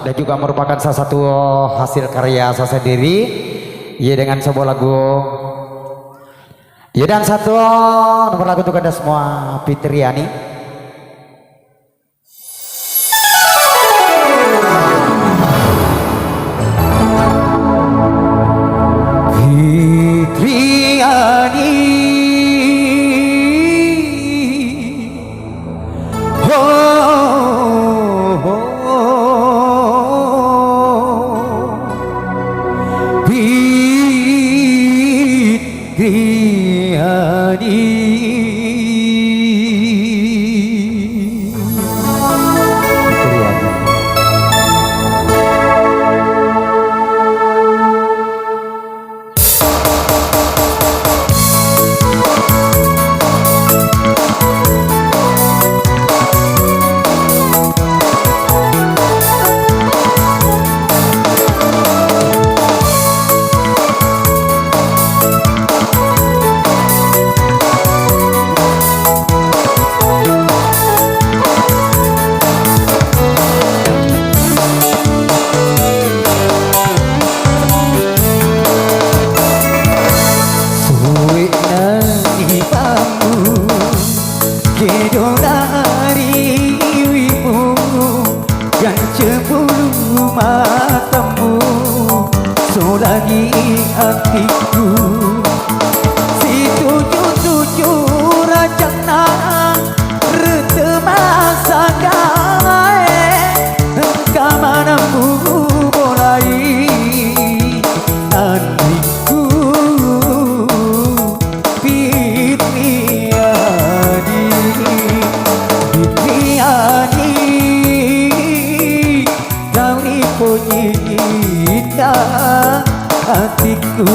dan juga merupakan salah satu hasil karya saya sendiri ya dengan sebuah lagu ya, dan satu nomor lagu untuk anda semua Fitriani. Lagi hatiku si tuju rajana rete masa gae kamanamu mulai hatiku Fitriani kau ni punyita hatiku.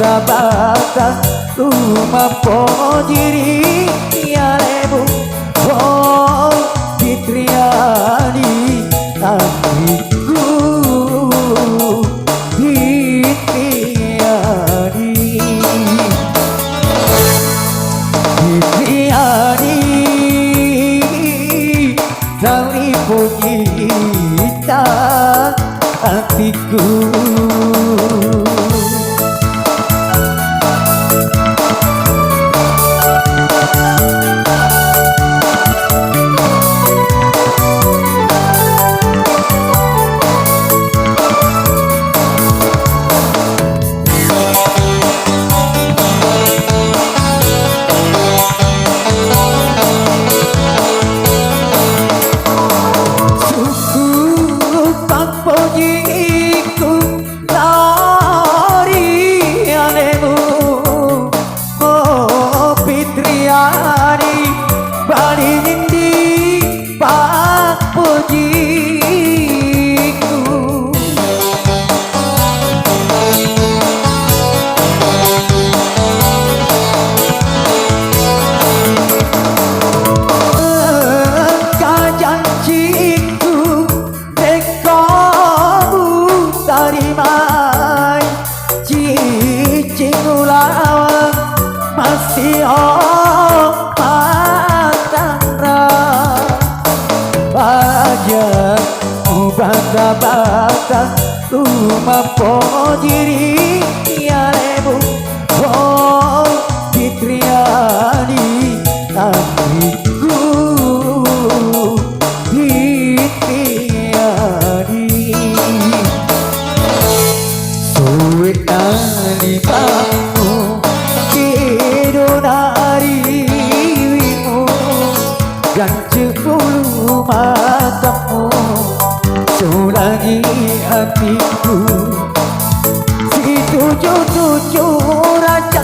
Bata rumah pojiri ya lebu oh Fitriani hatiku Fitriani kau ni punyita hatiku. Bata-bata mampo diri ya lebu oh Fitriani hatiku Fitriani sulit tadi kamu tidur harimu dan sepuluh matamu sulangi hatiku si tujuh raja